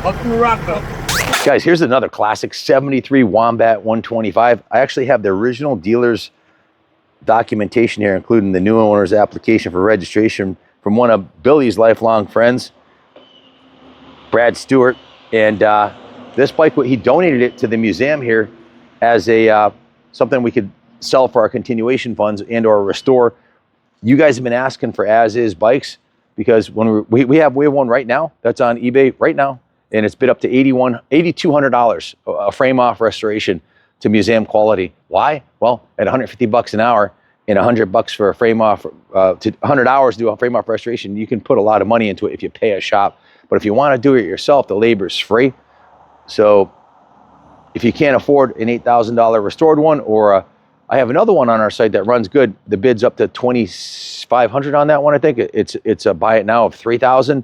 Welcome to Rockville. Guys, here's another classic 73 Wombat 125. I actually have the original dealer's documentation here, including the new owner's application for registration from one of Billy's lifelong friends, Brad Stewart. And this bike, he donated it to the museum here as a something we could sell for our continuation funds and or restore. You guys have been asking for as-is bikes because when we have one right now that's on eBay right now, and it's bid up to $8,200 a frame off restoration to museum quality. Why? Well, at 150 bucks an hour and 100 bucks for a frame off, to 100 hours to do a frame off restoration, you can put a lot of money into it if you pay a shop. But if you want to do it yourself, the labor is free. So if you can't afford an $8,000 restored one, or I have another one on our site that runs good. The bid's up to $2,500 on that one. I think it's a buy it now of $3,000.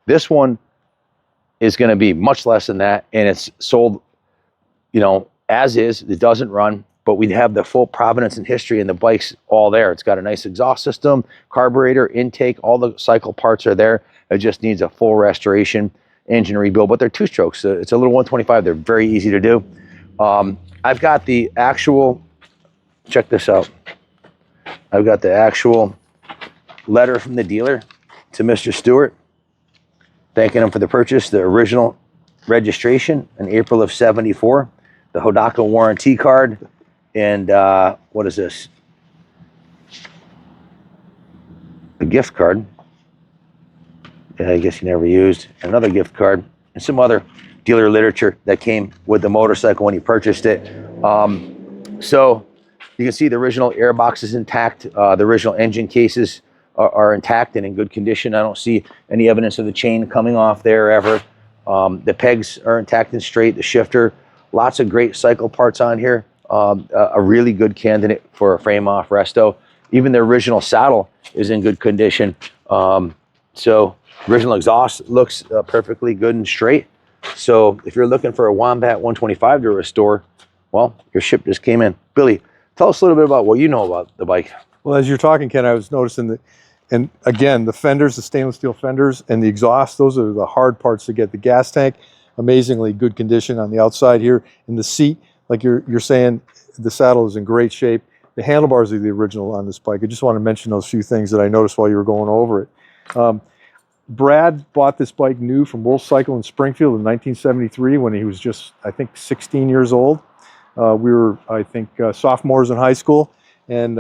This one is going to be much less than that, and it's sold, you know, as is. It doesn't run, but we have the full provenance and history, and the bike's all there. It's got a nice exhaust system, carburetor, intake, all the cycle parts are there. It just needs a full restoration, engine rebuild, but they're two strokes. It's a little 125. They're very easy to do. I've got the actual, check this out. I've got the actual letter from the dealer to Mr. Stewart, thanking him for the purchase, the original registration in April of '74, the Hodaka warranty card, and what is this? A gift card. Yeah, I guess you never used. Another gift card, and some other dealer literature that came with the motorcycle when you purchased it. So you can see the original air box is intact. The original engine cases are intact and in good condition. I don't see any evidence of the chain coming off there ever. The pegs are intact and straight. The shifter, lots of great cycle parts on here. A really good candidate for a frame off resto. Even the original saddle is in good condition. So original exhaust looks perfectly good and straight. So if you're looking for a Wombat 125 to restore, well, your ship just came in. Billy, tell us a little bit about what you know about the bike. Well, as you're talking, Ken, I was noticing that, and again, the fenders, the stainless steel fenders, and the exhaust, those are the hard parts to get. The gas tank, amazingly good condition on the outside here. And the seat, like you're saying, the saddle is in great shape. The handlebars are the original on this bike. I just want to mention those few things that I noticed while you were going over it. Brad bought this bike new from Wolf Cycle in Springfield in 1973 when he was just, I think, 16 years old. We were, I think, sophomores in high school, and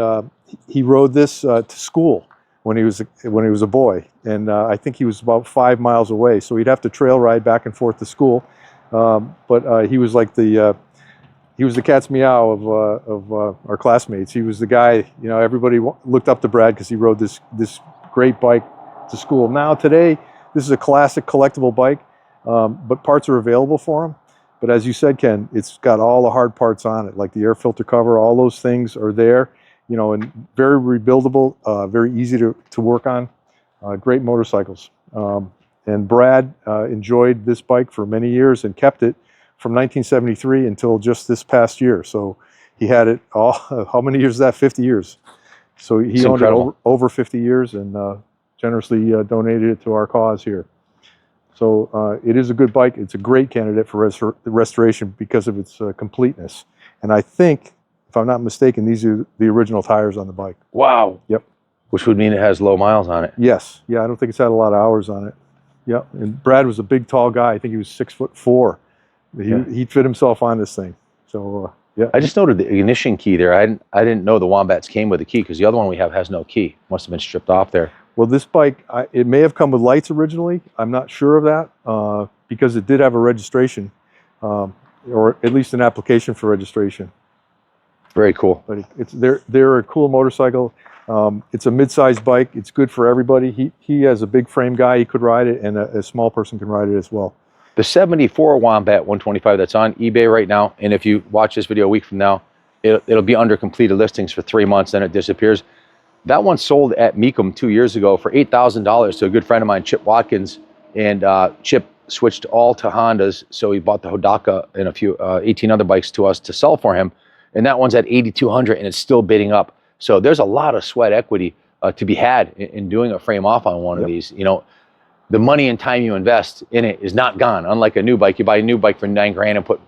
he rode this to school when he was a boy, and I think he was about 5 miles away, so he'd have to trail ride back and forth to school. But he was like he was the cat's meow of our classmates. He was the guy, you know, everybody looked up to Brad because he rode this great bike to school. Now today, this is a classic collectible bike, but parts are available for him. But as you said, Ken, it's got all the hard parts on it, like the air filter cover, all those things are there, you know, and very rebuildable, very easy to work on, great motorcycles. And Brad enjoyed this bike for many years and kept it from 1973 until just this past year. So he had it all, how many years is that? 50 years. So he owned it over 50 years and generously donated it to our cause here. So it is a good bike. It's a great candidate for restoration because of its completeness. And I think, if I'm not mistaken, these are the original tires on the bike. Wow. Yep. Which would mean it has low miles on it. Yes. Yeah, I don't think it's had a lot of hours on it. Yep. And Brad was a big, tall guy. I think he was 6'4". He fit himself on this thing. So yeah. I just noted the ignition key there. I didn't know the Wombats came with a key because the other one we have has no key. Must have been stripped off there. Well, this bike, it may have come with lights originally. I'm not sure of that because it did have a registration, or at least an application for registration. Very cool. But they're a cool motorcycle. It's a mid-sized bike. It's good for everybody. He has a big frame guy. He could ride it, and a small person can ride it as well. The 74 Wombat 125 that's on eBay right now, and if you watch this video a week from now, it'll be under completed listings for 3 months, then it disappears. That one sold at Meekum 2 years ago for $8,000 to a good friend of mine, Chip Watkins, and Chip switched all to Hondas, so he bought the Hodaka and a few 18 other bikes to us to sell for him, and that one's at $8,200 and it's still bidding up. So there's a lot of sweat equity to be had in doing a frame off on one of these. You know, the money and time you invest in it is not gone. Unlike a new bike, you buy a new bike for $9,000 and put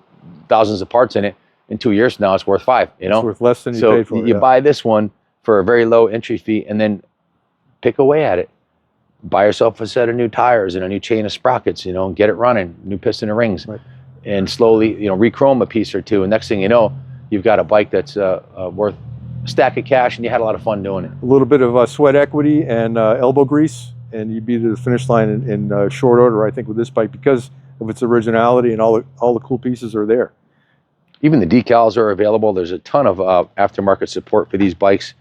thousands of parts in it. In 2 years from now, it's worth $5,000. You know, it's worth less than you so paid for it. You Yeah. buy this one for a very low entry fee, and then pick away at it. Buy yourself a set of new tires and a new chain of sprockets, you know, and get it running, new piston and rings, Right. and slowly, you know, re-chrome a piece or two. And next thing you know, you've got a bike that's worth a stack of cash, and you had a lot of fun doing it. A little bit of sweat equity and elbow grease, and you'd be to the finish line in short order, I think, with this bike, because of its originality and all the cool pieces are there. Even the decals are available. There's a ton of aftermarket support for these bikes,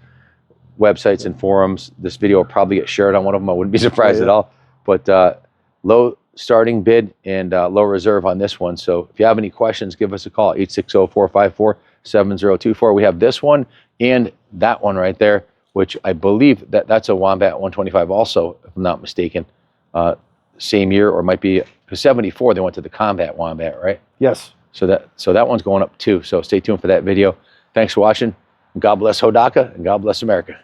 websites and forums. This video will probably get shared on one of them. I wouldn't be surprised at all. But low starting bid and low reserve on this one. So if you have any questions, give us a call, 860-454-7024. We have this one and that one right there, which I believe that's a Wombat 125 also, if I'm not mistaken. Same year, or might be 74, they went to the Combat Wombat, right? Yes. So that one's going up too. So stay tuned for that video. Thanks for watching. God bless Hodaka, and God bless America.